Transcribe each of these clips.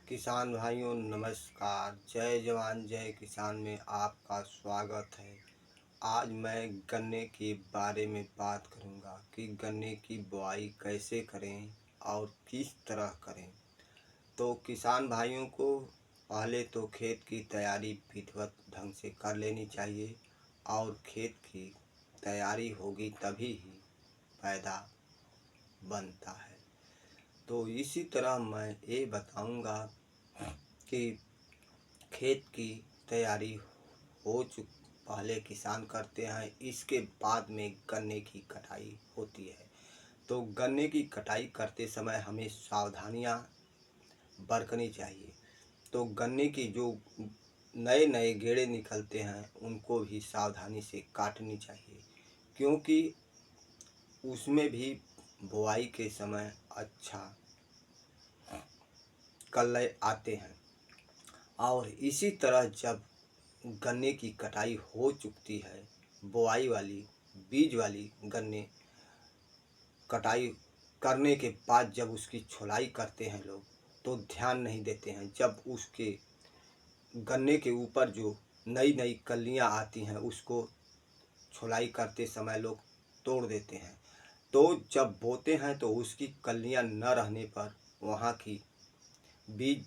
किसान भाइयों नमस्कार। जय जवान जय किसान में आपका स्वागत है। आज मैं गन्ने के बारे में बात करूंगा कि गन्ने की बुआई कैसे करें और किस तरह करें। तो किसान भाइयों को पहले तो खेत की तैयारी विधिवत ढंग से कर लेनी चाहिए और खेत की तैयारी होगी तभी ही पैदा बनता है। तो इसी तरह मैं ये बताऊंगा कि खेत की तैयारी हो चुक पहले किसान करते हैं, इसके बाद में गन्ने की कटाई होती है। तो गन्ने की कटाई करते समय हमें सावधानियां बरतनी चाहिए। तो गन्ने की जो नए नए गेड़े निकलते हैं उनको भी सावधानी से काटनी चाहिए, क्योंकि उसमें भी बुआई के समय अच्छा कल्ले आते हैं। और इसी तरह जब गन्ने की कटाई हो चुकती है, बुआई वाली बीज वाली गन्ने कटाई करने के बाद जब उसकी छुलाई करते हैं लोग, तो ध्यान नहीं देते हैं। जब उसके गन्ने के ऊपर जो नई नई कलियां आती हैं उसको छुलाई करते समय लोग तोड़ देते हैं। तो जब बोते हैं तो उसकी कलियां न रहने पर वहाँ की बीज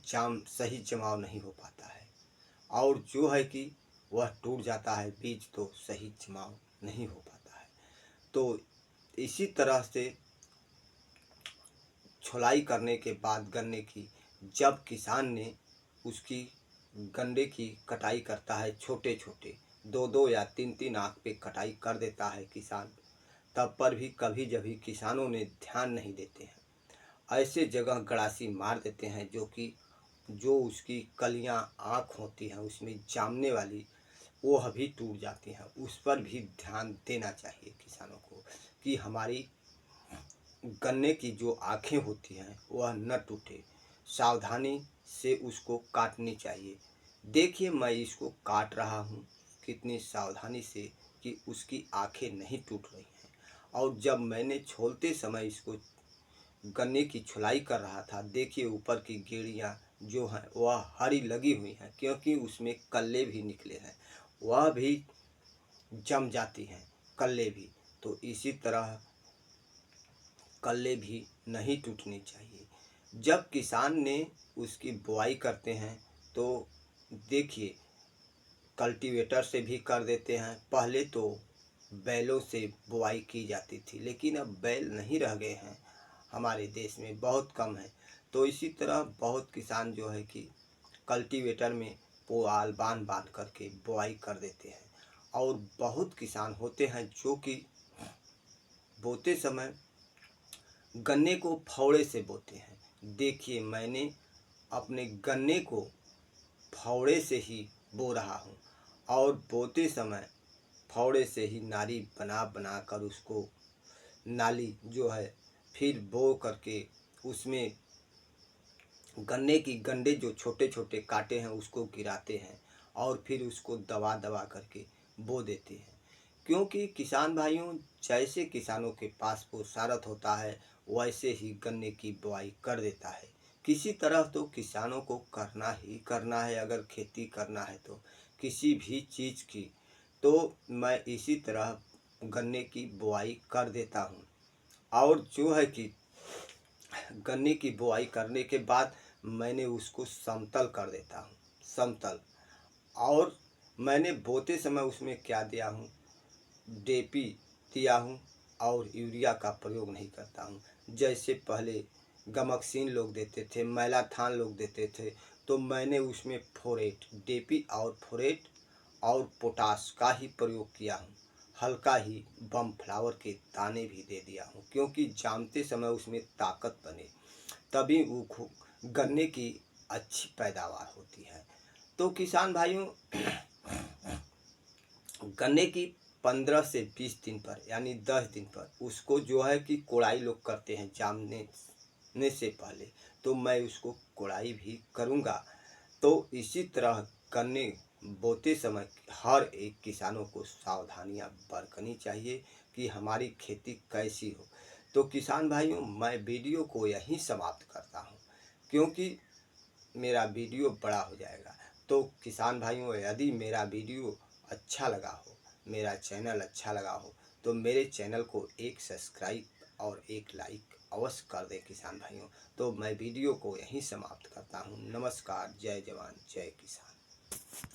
सही जमाव नहीं हो पाता है और जो है कि वह टूट जाता है, बीज तो सही जमाव नहीं हो पाता है। तो इसी तरह से छुलाई करने के बाद गन्ने की जब किसान ने उसकी गन्ने की कटाई करता है, छोटे छोटे दो दो या तीन तीन आँख पे कटाई कर देता है किसान, तब पर भी कभी जभी किसानों ने ध्यान नहीं देते हैं। ऐसे जगह गड़ासी मार देते हैं जो उसकी कलियां आँख होती हैं उसमें जामने वाली, वो अभी टूट जाती हैं। उस पर भी ध्यान देना चाहिए किसानों को कि हमारी गन्ने की जो आँखें होती हैं वह न टूटे। सावधानी से उसको काटनी चाहिए। देखिए मैं इसको काट रहा हूँ कितनी सावधानी से कि उसकी आँखें नहीं टूट रही हैं। और जब मैंने छोलते समय इसको गन्ने की छुलाई कर रहा था, देखिए ऊपर की गेड़ियाँ जो हैं वह हरी लगी हुई हैं, क्योंकि उसमें कल्ले भी निकले हैं, वह भी जम जाती हैं कल्ले भी। तो इसी तरह कल्ले भी नहीं टूटने चाहिए। जब किसान ने उसकी बुआई करते हैं तो देखिए कल्टीवेटर से भी कर देते हैं। पहले तो बैलों से बुआई की जाती थी, लेकिन अब बैल नहीं रह गए हैं, हमारे देश में बहुत कम है। तो इसी तरह बहुत किसान जो है कि कल्टीवेटर में पुआल बांध बांध करके बुआई कर देते हैं। और बहुत किसान होते हैं जो कि बोते समय गन्ने को फावड़े से बोते हैं। देखिए मैंने अपने गन्ने को फावड़े से ही बो रहा हूँ और बोते समय फावड़े से ही नाली बना बना कर उसको नाली जो है फिर बो करके उसमें गन्ने की गंडे जो छोटे छोटे काटे हैं उसको गिराते हैं और फिर उसको दबा दबा करके बो देते हैं। क्योंकि किसान भाइयों जैसे किसानों के पास पुरुषार्थ होता है वैसे ही गन्ने की बुआई कर देता है। किसी तरह तो किसानों को करना ही करना है, अगर खेती करना है तो किसी भी चीज़ की। तो मैं इसी तरह गन्ने की बुआई कर देता हूँ। और जो है कि गन्ने की बुआई करने के बाद मैंने उसको समतल कर देता हूँ, समतल। और मैंने बोते समय उसमें क्या दिया हूँ, डेपी दिया हूँ और यूरिया का प्रयोग नहीं करता हूँ। जैसे पहले गमकसीन लोग देते थे, मैलाथान लोग देते थे, तो मैंने उसमें फोरेट डेपी और फोरेट और पोटास का ही प्रयोग किया हूँ। हल्का ही बम फ्लावर के दाने भी दे दिया हूँ, क्योंकि जामते समय उसमें ताकत बने, तभी वो गन्ने की अच्छी पैदावार होती है। तो किसान भाइयों गन्ने की 15 से 20 दिन पर यानी 10 दिन पर उसको जो है कि कोड़ाई लोग करते हैं जामने से पहले, तो मैं उसको कोड़ाई भी करूँगा। तो इसी तरह गन्ने बोते समय हर एक किसानों को सावधानियां बरतनी चाहिए कि हमारी खेती कैसी हो। तो किसान भाइयों मैं वीडियो को यहीं समाप्त करता हूं, क्योंकि मेरा वीडियो बड़ा हो जाएगा। तो किसान भाइयों, यदि मेरा वीडियो अच्छा लगा हो, मेरा चैनल अच्छा लगा हो, तो मेरे चैनल को एक सब्सक्राइब और एक लाइक अवश्य कर दें किसान भाइयों। तो मैं वीडियो को यहीं समाप्त करता हूँ। नमस्कार, जय जवान जय किसान।